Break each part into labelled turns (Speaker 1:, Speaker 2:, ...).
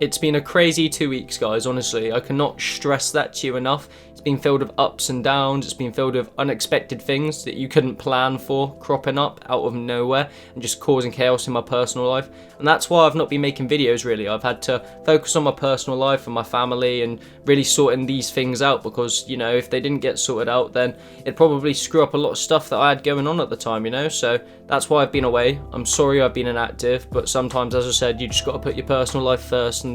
Speaker 1: It's been a crazy 2 weeks, guys, honestly. I cannot stress that to you enough. It's been filled with ups and downs. It's been filled with unexpected things that you couldn't plan for cropping up out of nowhere and just causing chaos in my personal life. And that's why I've not been making videos, really. I've had to focus on my personal life and my family and really sorting these things out because, you know, if they didn't get sorted out, then it'd probably screw up a lot of stuff that I had going on at the time, you know? So that's why I've been away. I'm sorry I've been inactive, but sometimes, as I said, you just got to put your personal life first, and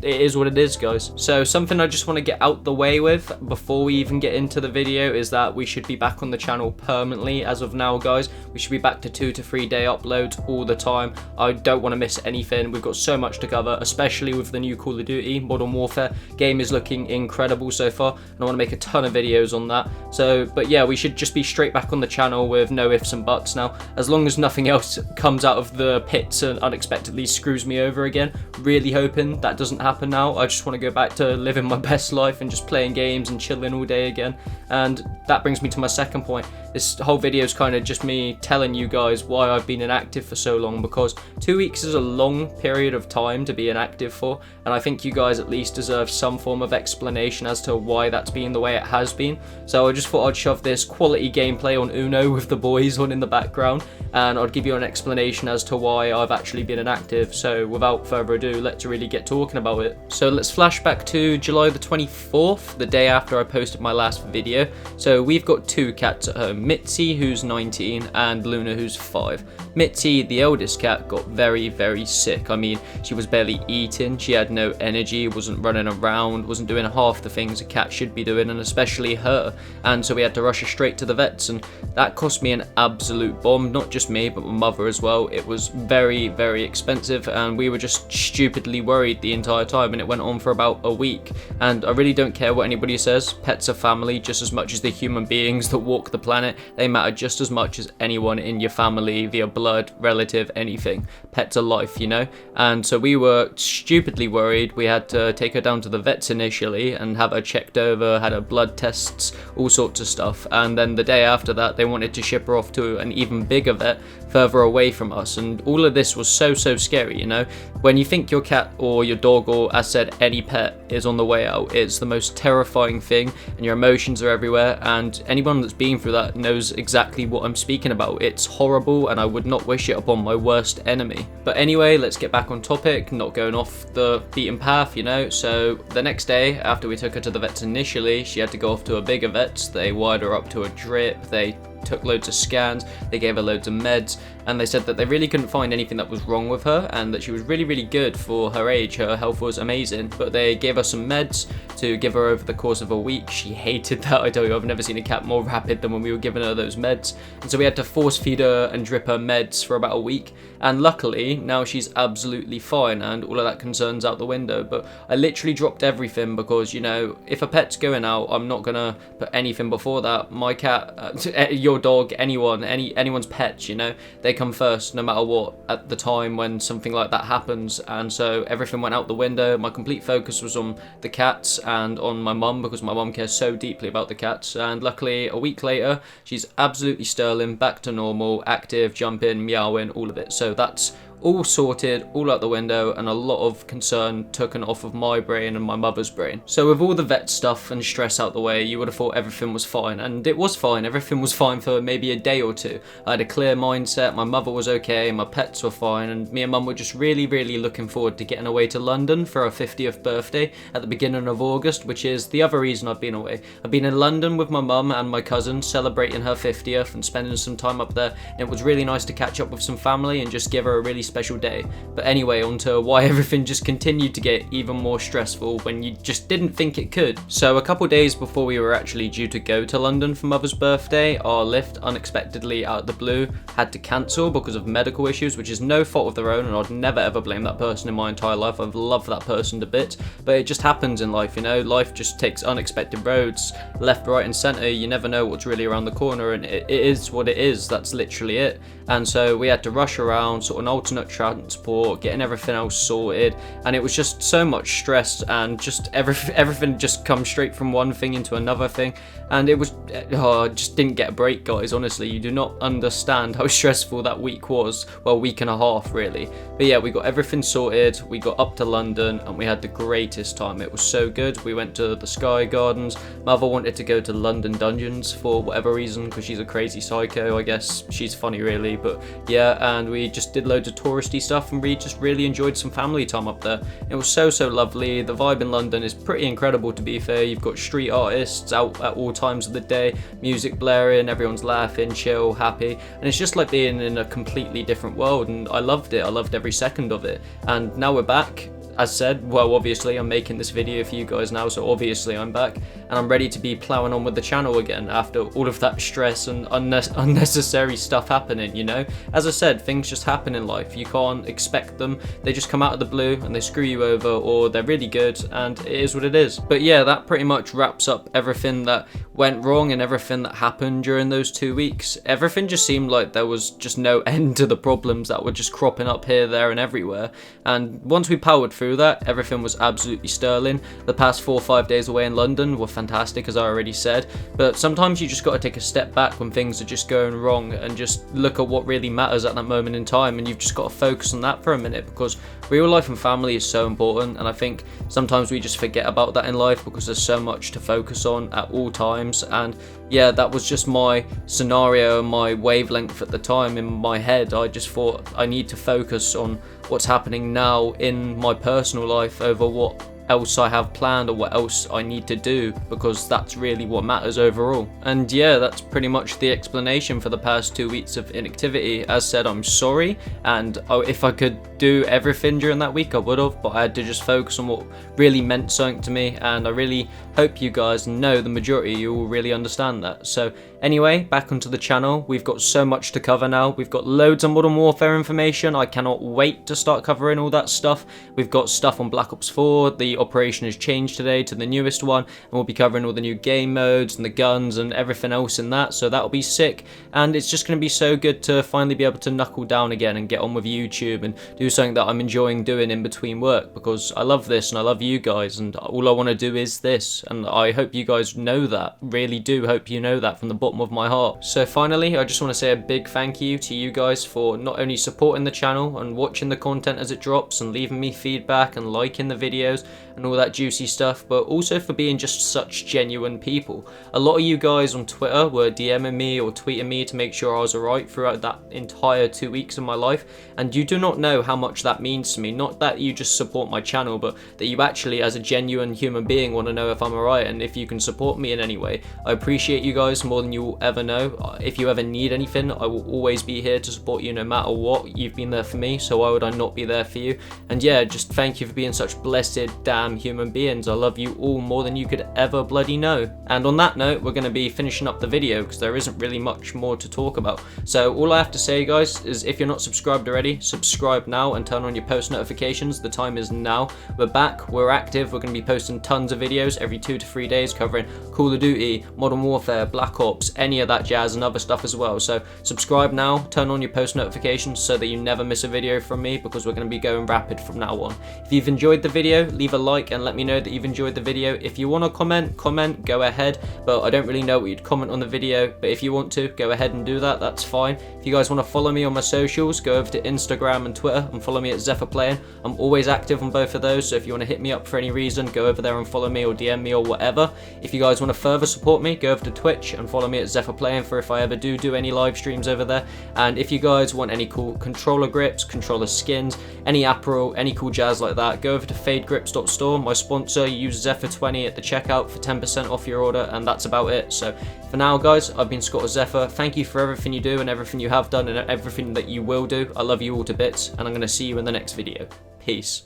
Speaker 1: it is what it is, guys. So something I just want to get out the way with before we even get into the video is that we should be back on the channel permanently as of now, guys. We should be back to 2 to 3 day uploads all the time. I don't want to miss anything. We've got so much to cover, especially with the new Call of Duty Modern Warfare game. Is looking incredible so far, and I want to make a ton of videos on that. So, but yeah, we should just be straight back on the channel with no ifs and buts now, as long as nothing else comes out of the pits and unexpectedly screws me over again. Really hoping that doesn't happen now. I just want to go back to living my best life and just playing games and chilling all day again. And that brings me to my second point. This whole video is kind of just me telling you guys why I've been inactive for so long, because 2 weeks is a long period of time to be inactive for, and I think you guys at least deserve some form of explanation as to why that's been the way it has been. So I just thought I'd shove this quality gameplay on Uno with the boys on in the background, and I'd give you an explanation as to why I've actually been inactive. So without further ado, let's really get talking about it. So let's flash back to July the 24th, the day after I posted my last video. So we've got 2 cats at home, Mitzi, who's 19, and Luna, who's 5. Mitzi, the eldest cat, got very, very sick. I mean, she was barely eating, she had no energy, wasn't running around, wasn't doing half the things a cat should be doing, and especially her. And so we had to rush her straight to the vets, and that cost me an absolute bomb. Not just me, but my mother as well. It was very, very expensive, and we were just stupidly worried the entire time, and it went on for about a week. And I really don't care what anybody says, pets are family just as much as the human beings that walk the planet. They matter just as much as anyone in your family, via blood, relative, anything. Pets are life, you know? And so we were stupidly worried. We had to take her down to the vets initially and have her checked over, had her blood tests, all sorts of stuff. And then the day after that, they wanted to ship her off to an even bigger vet further away from us. And all of this was so scary, you know? When you think your cat or your dog, or as said, any pet is on the way out, it's the most terrifying thing, and your emotions are everywhere. And anyone that's been through that knows exactly what I'm speaking about. It's horrible, and I would not wish it upon my worst enemy. But anyway, let's get back on topic, not going off the beaten path, you know. So the next day, after we took her to the vets initially, she had to go off to a bigger vet. They wired her up to a drip, they took loads of scans, they gave her loads of meds, and they said that they really couldn't find anything that was wrong with her, and that she was really good for her age. Her health was amazing, but they gave her some meds to give her over the course of a week. She hated that, I tell you. I've never seen a cat more rapid than when we were giving her those meds. And so we had to force feed her and drip her meds for about a week, and luckily now she's absolutely fine, and all of that concern's out the window. But I literally dropped everything because, you know, if a pet's going out, I'm not gonna put anything before that. My cat, your dog, anyone's pets, you know, they come first no matter what at the time when something like that happens. And so everything went out the window. My complete focus was on the cats and on my mum, because my mum cares so deeply about the cats. And luckily a week later, she's absolutely sterling, back to normal, active, jumping, meowing, all of it. So that's all sorted, all out the window, and a lot of concern taken off of my brain and my mother's brain. So with all the vet stuff and stress out the way, you would have thought everything was fine, and it was fine. Everything was fine for maybe a day or two. I had a clear mindset, my mother was okay, my pets were fine, and me and mum were just really looking forward to getting away to London for our 50th birthday at the beginning of August, which is the other reason I've been away. I've been in London with my mum and my cousin celebrating her 50th and spending some time up there, and it was really nice to catch up with some family and just give her a really special day. But anyway, on to why everything just continued to get even more stressful when you just didn't think it could. So a couple days before we were actually due to go to London for Mother's birthday, our lift unexpectedly out of the blue had to cancel because of medical issues, which is no fault of their own, and I'd never ever blame that person in my entire life. I've loved that person to bits, but it just happens in life, you know. Life just takes unexpected roads, left, right and centre. You never know what's really around the corner, and it is what it is. That's literally it. And so we had to rush around, sort an alternate sorting out transport, getting everything else sorted, and it was just so much stress, and just everything just comes straight from one thing into another thing, and it was I just didn't get a break, guys. Honestly, you do not understand how stressful that week was. Well, week and a half really. But yeah, we got everything sorted, we got up to London, and we had the greatest time. It was so good. We went to the Sky Gardens. Mother wanted to go to London Dungeons for whatever reason, because she's a crazy psycho, I guess. She's funny really, but yeah, and we just did loads of touristy stuff, and we just really enjoyed some family time up there. It was so lovely. The vibe in London is pretty incredible, to be fair. You've got street artists out at all times of the day, music blaring, everyone's laughing, chill, happy, and it's just like being in a completely different world, and I loved it. I loved every second of it. And now we're back. As said, well, obviously I'm making this video for you guys now, so obviously I'm back, and I'm ready to be ploughing on with the channel again after all of that stress and unnecessary stuff happening, you know? As I said, things just happen in life. You can't expect them. They just come out of the blue and they screw you over, or they're really good, and it is what it is. But yeah, that pretty much wraps up everything that went wrong and everything that happened during those 2 weeks. Everything just seemed like there was just no end to the problems that were just cropping up here, there, and everywhere. And once we powered through that, everything was absolutely sterling. The past 4 or 5 days away in London were fantastic, as I already said, but sometimes you just got to take a step back when things are just going wrong and just look at what really matters at that moment in time, and you've just got to focus on that for a minute, because real life and family is so important, and I think sometimes we just forget about that in life because there's so much to focus on at all times. And yeah, that was just my scenario, my wavelength at the time in my head. I just thought I need to focus on what's happening now in my personal life over what else I have planned or what else I need to do, because that's really what matters overall. And yeah, that's pretty much the explanation for the past 2 weeks of inactivity. As said, I'm sorry, and if I could do everything during that week I would have, but I had to just focus on what really meant something to me, and I really hope you guys know the majority of you will really understand that. So anyway, back onto the channel. We've got so much to cover now. We've got loads of Modern Warfare information. I cannot wait to start covering all that stuff. We've got stuff on Black Ops 4. The operation has changed today to the newest one, and we'll be covering all the new game modes and the guns and everything else in that, so that'll be sick. And it's just going to be so good to finally be able to knuckle down again and get on with YouTube and do something that I'm enjoying doing in between work, because I love this and I love you guys, and all I want to do is this, and I hope you guys know that. Really do hope you know that from the bottom of my heart. So finally, I just want to say a big thank you to you guys for not only supporting the channel and watching the content as it drops and leaving me feedback and liking the videos and all that juicy stuff, but also for being just such genuine people. A lot of you guys on Twitter were DMing me or tweeting me to make sure I was alright throughout that entire 2 weeks of my life, and you do not know how much that means to me. Not that you just support my channel, but that you actually, as a genuine human being, want to know if I'm alright and if you can support me in any way. I appreciate you guys more than you will ever know. If you ever need anything, I will always be here to support you no matter what. You've been there for me, so why would I not be there for you? And yeah, just thank you for being such blessed damn human beings. I love you all more than you could ever bloody know. And on that note, we're going to be finishing up the video because there isn't really much more to talk about. So all I have to say, guys, is if you're not subscribed already, subscribe now and turn on your post notifications. The time is now. We're back, we're active, we're going to be posting tons of videos every 2 to 3 days covering Call of Duty, Modern Warfare, Black Ops, any of that jazz and other stuff as well. So subscribe now, turn on your post notifications so that you never miss a video from me, because we're going to be going rapid from now on. If you've enjoyed the video, leave a like and let me know that you've enjoyed the video. If you want to comment, go ahead, but I don't really know what you'd comment on the video, but if you want to, go ahead and do that, that's fine. If you guys want to follow me on my socials, go over to Instagram and Twitter and follow me at Zephr Playing. I'm always active on both of those, so if you want to hit me up for any reason, go over there and follow me or DM me or whatever. If you guys want to further support me, go over to Twitch and follow me at Zephr Playing for if I ever do any live streams over there. And if you guys want any cool controller grips, controller skins, any apparel, any cool jazz like that, go over to fadegrips.store, my sponsor. Use Zephr20 at the checkout for 10% off your order, and that's about it. So for now, guys, I've been Scott of Zephr. Thank you for everything you do and everything you have done and everything that you will do. I love you all to bits, and I'm going to see you in the next video. Peace.